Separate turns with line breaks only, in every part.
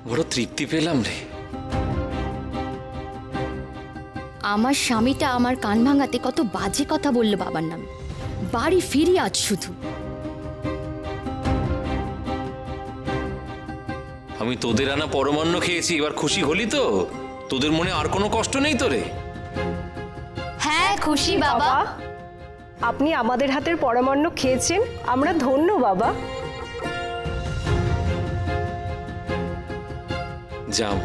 বড় তৃপ্তি পেলাম রে।
আমার স্বামীটা আমার কান ভাঙাতে কত বাজে কথা বললো বাবার নাম। বাড়ি ফিরি আজ শুধু।
আমি তোদের আনা পরমান্ন খেয়েছি, এবার খুশি হলি তো? তোদের মনে আর কোনো কষ্ট নেই তো রে?
হ্যাঁ খুশি বাবা।
আপনি আমাদের হাতের পরমান্ন খেয়েছেন, আমরা ধন্য বাবা।
যাও,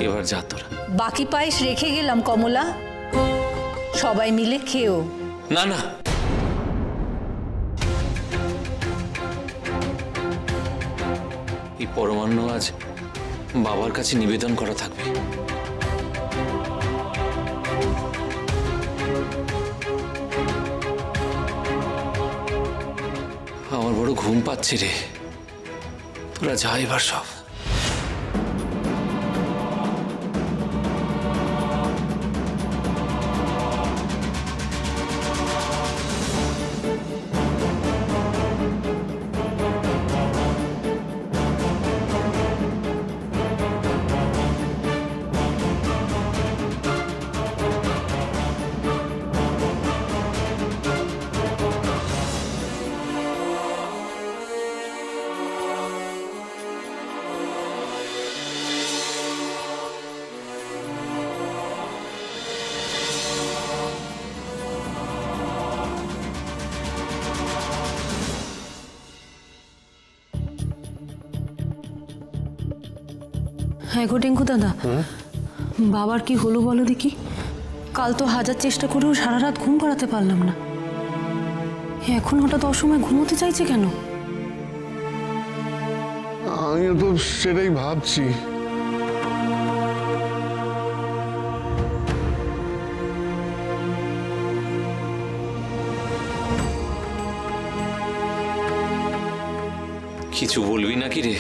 এবার যা তোরা।
বাকি পায়েস রেখে গেলাম কমলা, সবাই মিলে খেও।
না না, এই পরমান্ন আজ বাবার কাছে নিবেদন করা থাকবে। আমার বড় ঘুম পাচ্ছে রে, তোরা যা এবার সব।
হ্যাঁ গো টেঙ্কু দাদা, বাবার কি হলো বলো দেখি। কাল তো হাজার চেষ্টা করেও সারা রাত ঘুম করাতে পারলাম না। এখন হঠাৎ অসময় ঘুমোতে চাইছে কেন?
আমিও তো সেটাই ভাবছি।
কিছু বলবি নাকি রে?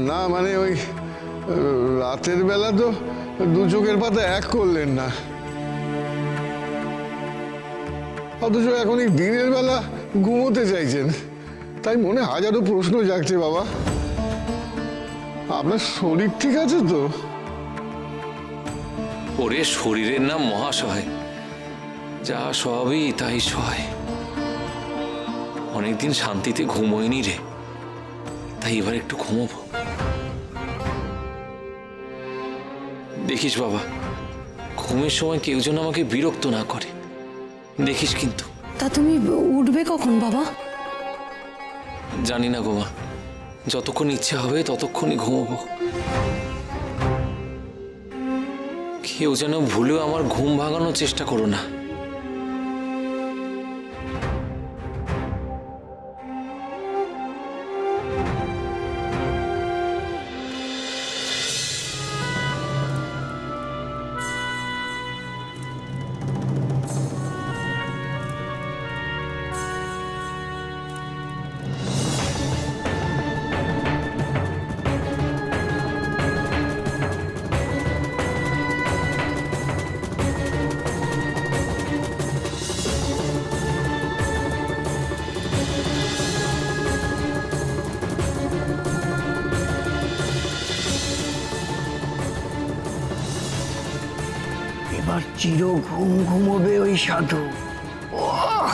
না মানে ওই রাতের বেলা তো দু চোখের পাতা এক করলেন না, অথচ এখন এই দিনের বেলা ঘুমোতে চাইছেন। তাই মনে হাজারো প্রশ্ন জাগছে বাবা। আপনার শরীর ঠিক আছে তো?
ওরে শরীরের নাম মহাশয়, যা সবই তাই সয়। অনেকদিন শান্তিতে ঘুমোয়নি রে, তাই এবার একটু ঘুমোবো। দেখিস বাবা, ঘুমের সময় কেউ যেন আমাকে বিরক্ত না করে, দেখিস কিন্তু।
তা তুমি উঠবে কখন বাবা?
জানি না গো মা, যতক্ষণ ইচ্ছে হবে ততক্ষণই ঘুমোবো। কেউ যেন ভুলেও আমার ঘুম ভাঙানোর চেষ্টা করো না।
এবার চির ঘুম ঘুমোবে ওই সাধু। ওহ,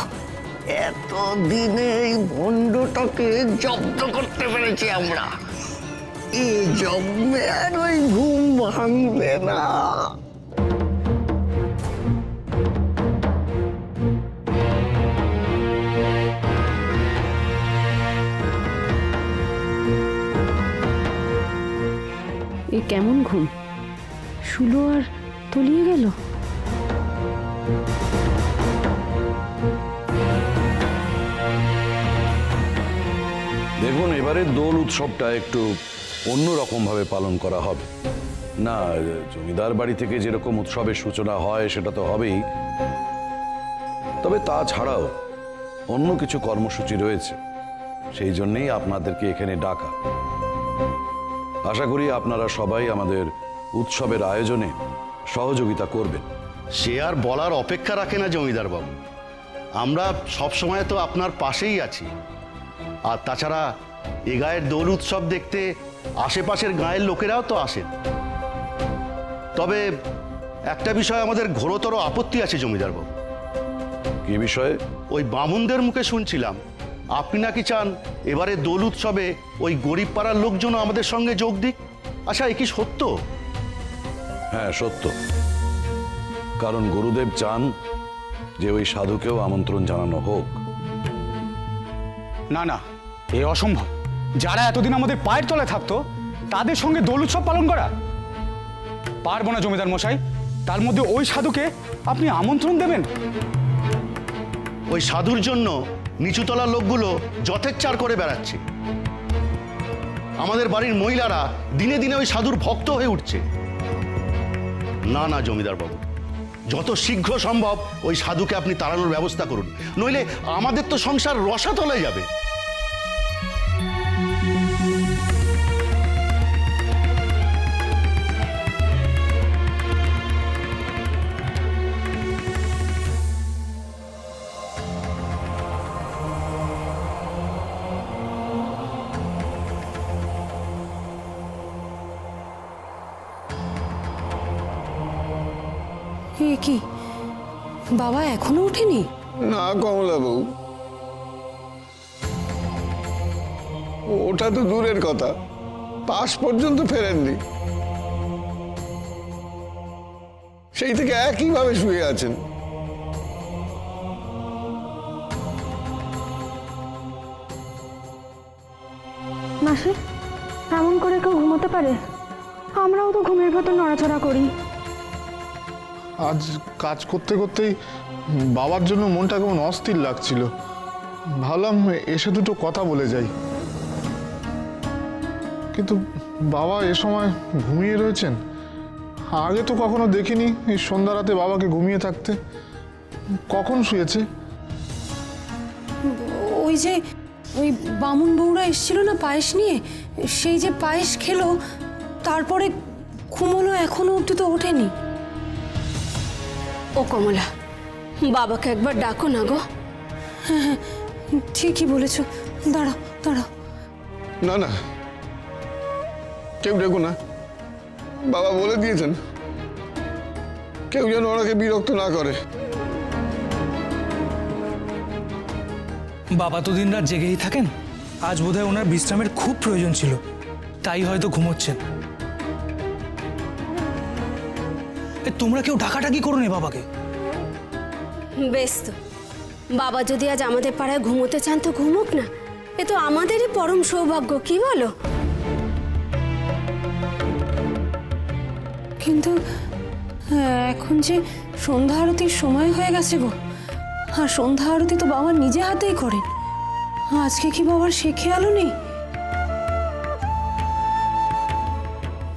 এতদিনে এই ভণ্ডটাকে জব্দ করতে পেরেছি আমরা। এ জন্মে আর ওই ঘুম ভাঙবে না।
এ কেমন ঘুম? শুলো আর তলিয়ে গেল।
দেখুন, এবারের দোল উৎসবটা একটু অন্যরকম ভাবে পালন করা হবে। না, জমিদার বাড়ি থেকে যেরকম উৎসবের সূচনা হয় সেটা তো হবেই, তবে তাছাড়াও অন্য কিছু কর্মসূচি রয়েছে, সেই জন্যেই আপনাদেরকে এখানে ডাকা। আশা করি আপনারা সবাই আমাদের উৎসবের আয়োজনে সহযোগিতা করবেন।
সে আর বলার অপেক্ষা রাখে না জমিদার বাবু, আমরা সব সময় তো আপনার পাশেই আছি। আর তাছাড়া এ গায়ের দোল উৎসব দেখতে আশেপাশের গায়ের লোকেরাও তো আসেন। তবে একটা বিষয় আমাদের ঘোরতর আপত্তি আছে জমিদার বাবু।
কি বিষয়ে?
ওই বামুনদের মুখে শুনছিলাম আপনি নাকি চান এবারে দোল উৎসবে ওই গরিব পাড়ার লোকজন আমাদের সঙ্গে যোগ দিক। আচ্ছা, এ কি সত্য?
হ্যাঁ, সত্য। কারণ গুরুদেব চান যে ওই সাধুকেও আমন্ত্রণ জানানো হোক।
না না, এ অসম্ভব। যারা এতদিন আমাদের পায়ের তলায় থাকতো তাদের সঙ্গে দোল উৎসব পালন করা পারবো না জমিদার মশাই। তার মধ্যে ওই সাধুকে আপনি আমন্ত্রণ দেবেন?
ওই সাধুর জন্য নিচুতলার লোকগুলো যথেচ্ছার করে বেড়াচ্ছে। আমাদের বাড়ির মহিলারা দিনে দিনে ওই সাধুর ভক্ত হয়ে উঠছে। না না জমিদার বাবু, যত শীঘ্র সম্ভব ওই সাধুকে আপনি তাড়ানোর ব্যবস্থা করুন, নইলে আমাদের তো সংসার রসাতলে যাবে।
এ কি, বাবা এখনো ওঠেনি?
না কমলা বউ, ওটা তো দূরের কথা, পাশ পর্যন্ত ফেরেননি। সেই থেকে একইভাবে শুয়ে আছেন।
মাসি, এমন করে কেউ ঘুমোতে পারে? আমরাও তো ঘুমের ভেতর নড়াচড়া করি।
আজ কাজ করতে করতেই বাবার জন্য মনটা কেমন অস্থির লাগছিল। ভাবলাম এসে দুটো কথা বলে যাই, কিন্তু বাবা এ সময় ঘুমিয়ে রয়েছেন। আগে তো কখনো দেখিনি এই সন্ধ্যা রাতে বাবাকে ঘুমিয়ে থাকতে। কখন শুয়েছে?
ওই যে ওই বামুন বউরা এসেছিল না পায়েস নিয়ে, সেই যে পায়েস খেলো তারপরে ঘুমোলো, এখনো অব্দি তো ওঠেনি।
ও কমলা, বাবাকে একবার ডাকো না গো।
হ্যাঁ হ্যাঁ, ঠিকই বলেছ। দাঁড়াও দাঁড়াও।
না না, কেউ ডেকো না। বাবা বলে দিয়েছেন কেউ যেন ওনাকে বিরক্ত না করে।
বাবা তো দিন রাত জেগেই থাকেন। আজ বোধহয় ওনার বিশ্রামের খুব প্রয়োজন ছিল, তাই হয়তো ঘুমোচ্ছেন। তোমরা কেউ ডাকাডাকি করো না বাবাকে।
বেশ তো, বাবা যদি আজ আমাদের পাড়ায় ঘুমোতে চান তো ঘুমোক না। এ তো আমাদেরই পরম সৌভাগ্য, কি বলো?
কিন্তু এখন যে সন্ধ্যা আরতির সময় হয়ে গেছে গো, আর সন্ধ্যা আরতি তো বাবা নিজে হাতেই করেন। আজকে কি বাবার সে খেয়ালও নেই?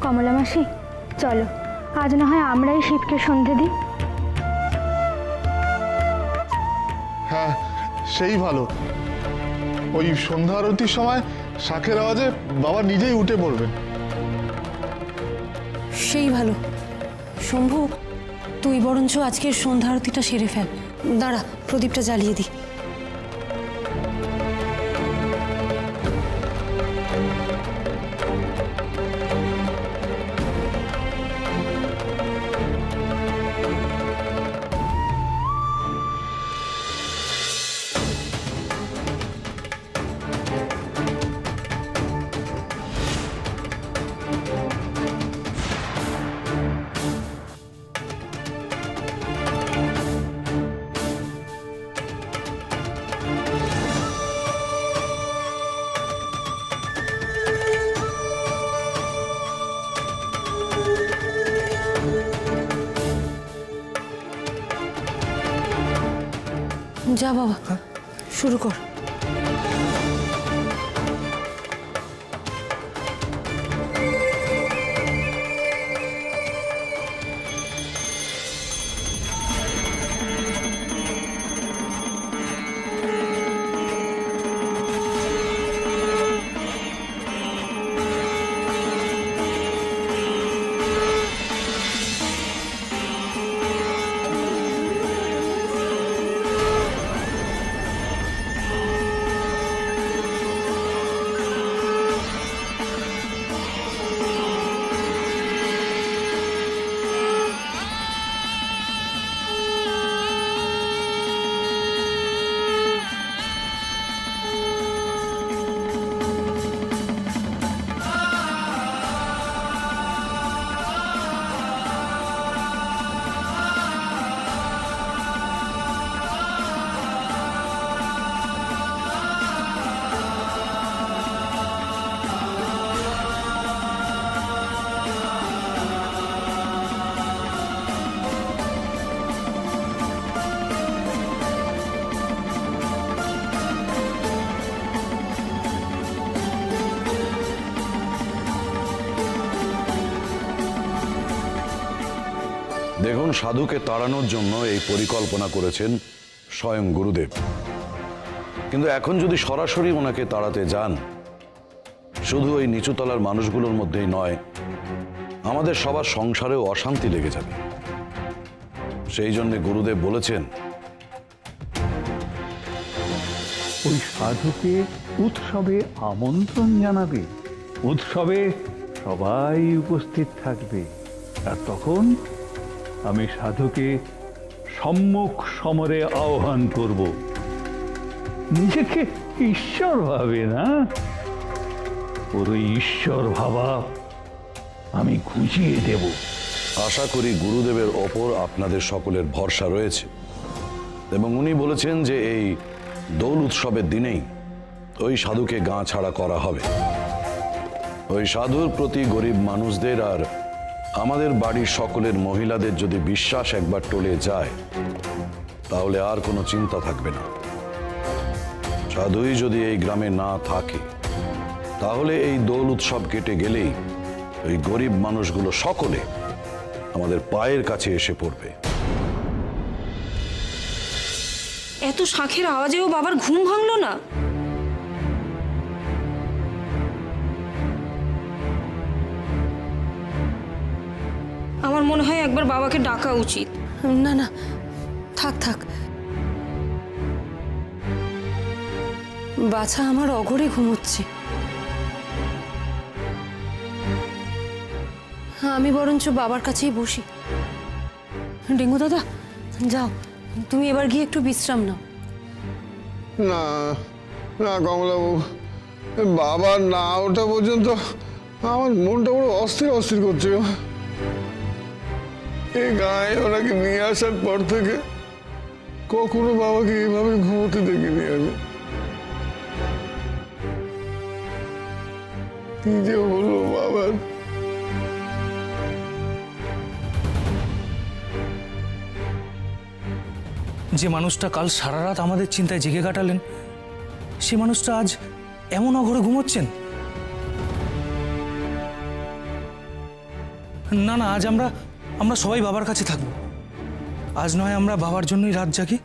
কমলা মাসি, চলো আজ না হয় আমরাই শিবকে সন্ধে দিই।
হ্যাঁ, সেই ভালো। ওই সন্ধ্যা আরতির সময় শাঁখের আওয়াজে বাবা নিজেই উঠে পড়বেন।
সেই ভালো। শম্ভু, তুই বরঞ্চ আজকের সন্ধ্যা আরতিটা সেরে ফেল। দাঁড়া, প্রদীপটা জ্বালিয়ে দিই। যা বাবা, শুরু কর।
দেখুন, সাধুকে তাড়ানোর জন্য এই পরিকল্পনা করেছেন স্বয়ং গুরুদেব। কিন্তু এখন যদি সরাসরি ওনাকে তাড়াতে যান, শুধু ওই নিচুতলার মানুষগুলোর মধ্যেই নয়, আমাদের সবার সংসারেও অশান্তি লেগে যাবে। সেই জন্য গুরুদেব বলেছেন
ওই সাধুকে উৎসবে আমন্ত্রণ জানাবে, উৎসবে সবাই উপস্থিত থাকবে, আর তখন আমি সাধুকে সম্মুখ সমরে আহ্বান করব। নিজেকে ঈশ্বর ভাবে না, ওর ওই ঈশ্বর ভাবা আমি ঘুচিয়ে দেব।
আশা করি গুরুদেবের ওপর আপনাদের সকলের ভরসা রয়েছে, এবং উনি বলেছেন যে এই দোল উৎসবের দিনেই ওই সাধুকে গা ছাড়া করা হবে। ওই সাধুর প্রতি গরিব মানুষদের আর আমাদের বাড়ির সকলের মহিলাদের যদি বিশ্বাস একবার টলে যায়, তাহলে আর কোনো চিন্তা থাকবে না। সাধুই যদি এই গ্রামে না থাকে, তাহলে এই দোল উৎসব কেটে গেলেই ওই গরিব মানুষগুলো সকলে আমাদের পায়ের কাছে এসে পড়বে।
এত শাঁখের আওয়াজেও বাবার ঘুম ভাঙলো না? আমার মনে হয় একবার বাবাকে ডাকা উচিত।
না না, থাক থাক, বাছা আমার অঘরে ঘুমোচ্ছে। আমি বরঞ্চ বাবার কাছেই বসি। ডেঙ্গু দাদা, যাও, তুমি এবার গিয়ে একটু বিশ্রাম নাও।
না না কমলাবাবু, বাবা না ওঠা পর্যন্ত আমার মনটা পুরো অস্থির অস্থির করছে। এই গায়ে ওনাকে নিয়ে আসার পর থেকে কখনো বাবাকে এইভাবে ঘুমোতে দেখিনি আমি। কি যে হলো বাবার।
যে মানুষটা কাল সারা রাত আমাদের চিন্তায় জেগে কাটালেন, সে মানুষটা আজ এমন অঘরে ঘুমোচ্ছেন? না না, আজ আমরা সবাই বাবার কাছে থাকবো। আজ নয় আমরা বাবার জন্যই রাত জাগি।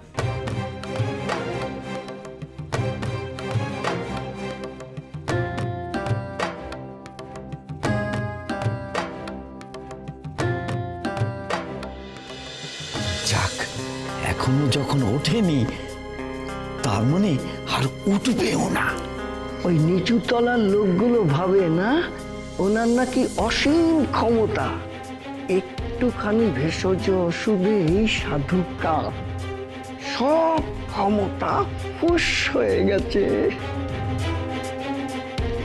যাক, এখনো যখন ওঠেনি, তার মানে আর উঠবেও না। ওই নিচু তলার লোকগুলো ভাবে না ওনার নাকি অসীম ক্ষমতা। একটুখানি ভেষজ ওষুধে এই সাধু কাপ সব ক্ষমতা ফুস হয়ে গেছে।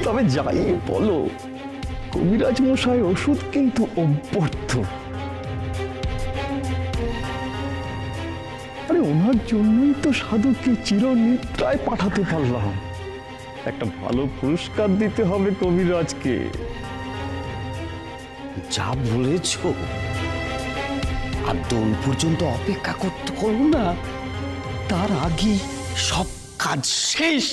তবে যাই বলো, কবিরাজ মশাই ওষুধ কিন্তু অভ্যর্থ। আরে ওনার জন্যই তো সাধুকে চিরনিদ্রায় পাঠাতে পারলাম। একটা ভালো পুরস্কার দিতে হবে কবিরাজকে।
যা বলেছ, আর দোল পর্যন্ত অপেক্ষা করতে করো না, তার আগে সব কাজ শেষ।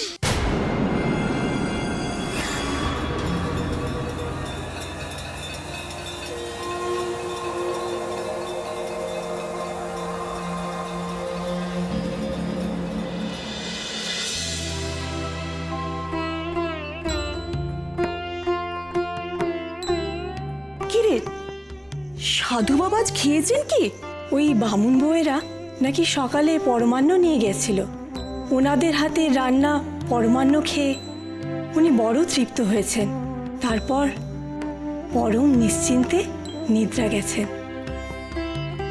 কিরে, সাধু বাবা আজ খেয়েছেন কি? ওই বামুন বউয়েরা নাকি সকালে পরমান্ন নিয়ে গেছিল। ওনাদের হাতে রান্না পরমান্ন খেয়ে উনি বড় তৃপ্ত হয়েছেন। তারপর পরম নিশ্চিন্তে নিদ্রা গেছেন।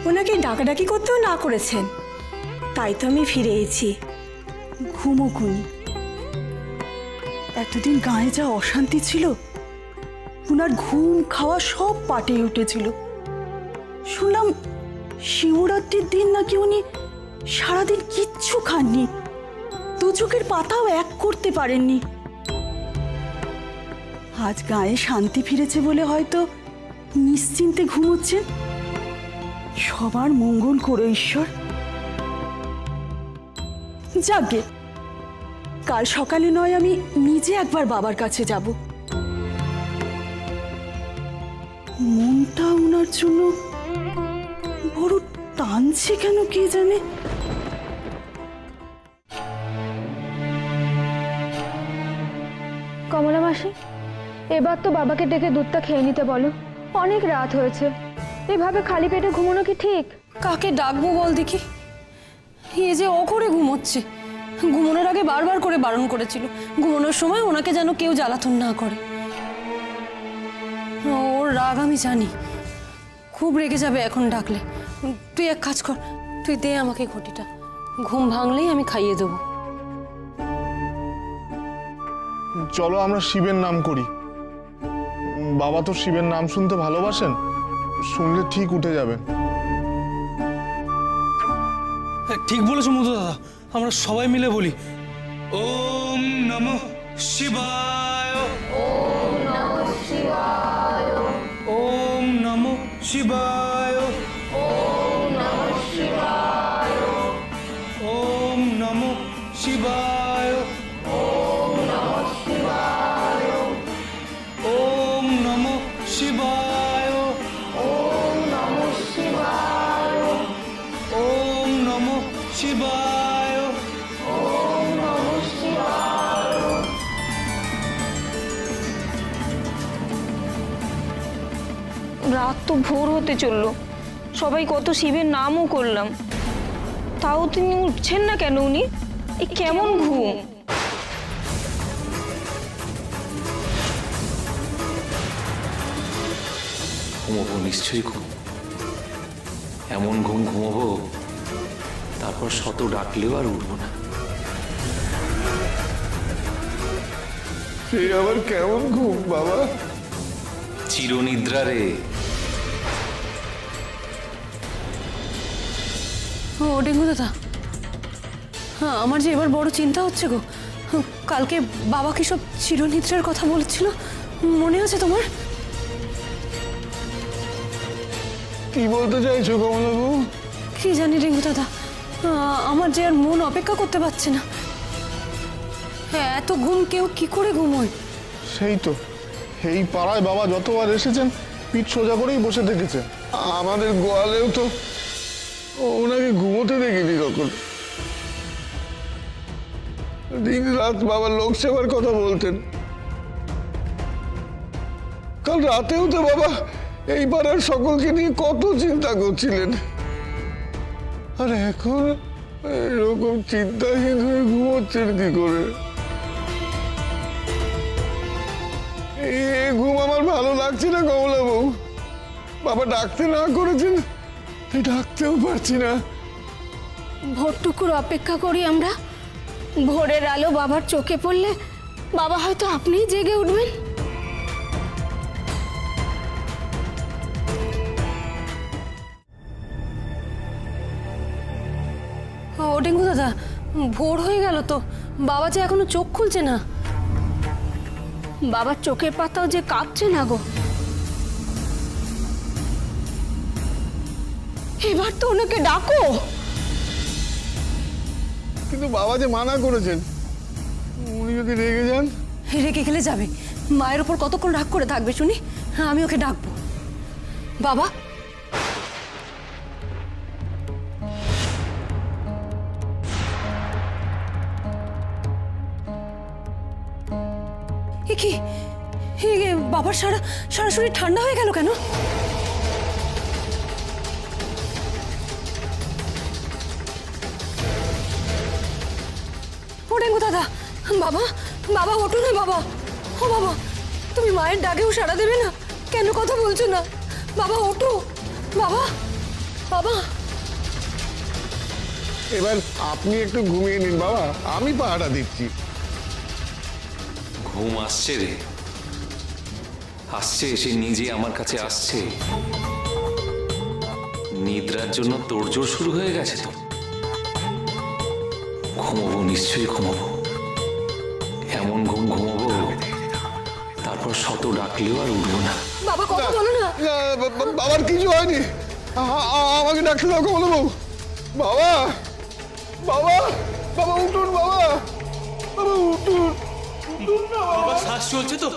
ওনাকে ডাকাডাকি করতেও না করেছেন। তাই তো আমি ফিরে এসেছি। ঘুমোকুনি। এতদিন গায়ে যা অশান্তি ছিল, ওনার ঘুম খাওয়া সব পাটে উঠেছিল। শুনলাম শিবরাত্রির দিন নাকি উনি সারাদিন কিচ্ছু খাননি, দু চোখের পাতাও এক করতে পারেননি। আজ গায়ে শান্তি ফিরেছে বলে হয়তো নিশ্চিন্তে ঘুমোচ্ছেন। সবার মঙ্গল করো ঈশ্বর। যাকে কাল সকালে নয় আমি নিজে একবার বাবার কাছে যাব। মনটা ওনার জন্য বড় টানছে কেন কে জানে।
কমলা মাসি, এবার তো বাবাকে ডেকে দুধটা খেয়ে নিতে বলো, অনেক রাত হয়েছে। এভাবে খালি পেটে ঘুমানো কি ঠিক?
কাকে ডাকবো বল দেখি? এ যে ও করে ঘুমোচ্ছে, ঘুমানোর আগে বারবার করে বারণ করেছিল ঘুমানোর সময় ওনাকে যেন কেউ জ্বালাতন না করে। ওর রাগ আমি জানি, খুব রেগে যাবে এখন ডাকলে। তুই এক কাজ কর, তুই দে আমাকে ঘটিটা, ঘুম ভাঙলেই আমি খাইয়ে দেবো।
চলো আমরা শিবের নাম করি। বাবা তো শিবের নাম শুনতে ভালোবাসেন, শুনলে ঠিক উঠে যাবেন।
ঠিক বলেছো মধু দাদা, আমরা সবাই মিলে বলি ওম নমঃ শিবায়, ওম নমঃ শিবায়, ওম নমঃ শিবায়, ওম নমঃ শিবায়, ওম নমঃ শিবায়, ওম নমঃ শিবায়, ওম নমঃ শিবায়, ওম নমঃ শিবায়, ওম নমঃ শিবায়, ওম নমঃ শিবায়।
রাত তো ভোর হতে চললো, সবাই কত শিবের নামও করলাম, তাও তিনি উঠছেন না কেন? উনি এই কেমন ঘুম?
ঘুমোবো, নিশ্চয়ই ঘুম। এমন ঘুম ঘুমোবো, তারপর শত ডাকলেও আর উঠবো না।
সে আবার কেমন ঘুম বাবা?
চিরনিদ্রা রে।
ও ডেঙ্গু দাদা, হ্যাঁ আমার যে এবার বড় চিন্তা হচ্ছে গো। কালকে বাবা কি সব চিরনিদ্রার কথা বলেছিল, মনে আছে তোমার?
কি বলতে চাইছো কমলাবাবু?
কি জানি ডেঙ্গু দাদা, আমার যে আর মন অপেক্ষা করতে পারছে না। হ্যাঁ, এত ঘুম কেউ কি করে ঘুমোয়?
সেই তো, এই পাড়ায় বাবা যতবার এসেছেন পিঠ সোজা করেই বসে থেকেছে।
আমাদের গোয়ালেও তো ওনাকে ঘুমোতে দেখিনি কখন। দিন রাত বাবা লোক সেবার কথা বলতেন। কাল রাতেও তো বাবা এই পাড়ার সকলকে নিয়ে কত চিন্তা করছিলেন, আর এখন এরকম চিন্তাহীন হয়ে ঘুমোচ্ছেন কি করে? এই ঘুম আমার ভালো লাগছে না কমলাবাবু। বাবা ডাকতে না করেছেন, তাই ডাকতেও পারছি না।
ভোরটুকুর অপেক্ষা করি আমরা। ভোরের আলো বাবার চোখে পড়লে বাবা হয়তো আপনিই জেগে উঠবেন।
ও ডেঙ্গু দাদা, ভোর হয়ে গেল তো, বাবা যে এখনো চোখ খুলছে না।
বাবার চোখের পাতাও যে কাঁপছে না গো। এবার তো ওনাকে ডাকো।
কিন্তু বাবা যে মানা করেছেন, উনি যদি রেগে যান?
রেগে গেলে যাবে, মায়ের উপর কতক্ষণ রাগ করে থাকবে শুনি? হ্যাঁ, আমি ওকে ডাকবো। বাবা, এ কি, বাবার সারা শরীর ঠান্ডা হয়ে গেল কেন? ও ডেঙ্গু দাদা, বাবা, বাবা ওঠো না বাবা। ও বাবা, তুমি মায়ের ডাকেও সাড়া দেবে না কেন? কথা বলছো না বাবা, ওঠো বাবা। বাবা,
এবার আপনি একটু ঘুমিয়ে নিন বাবা, আমি পাহারা দিচ্ছি।
ঘুম আসছে রে, আসছে, সে নিজে আমার কাছে আসছে। নিদ্রার জন্য তোড়জোড় শুরু হয়ে গেছে তো। ঘুমোবো, নিশ্চয়ই ঘুমোবো। এমন ঘুম ঘুমোবো, তারপর শত ডাকলেও আর উঠবো না।
বাবা কথা বলো না।
বাবার কিছু হয়নি, আমাকে ডাকতে দাও কমলাবাবু। বাবা, বাবা, বাবা উঠুন বাবা, বাবা উঠুন।
বাবা শ্বাস চলছে তো?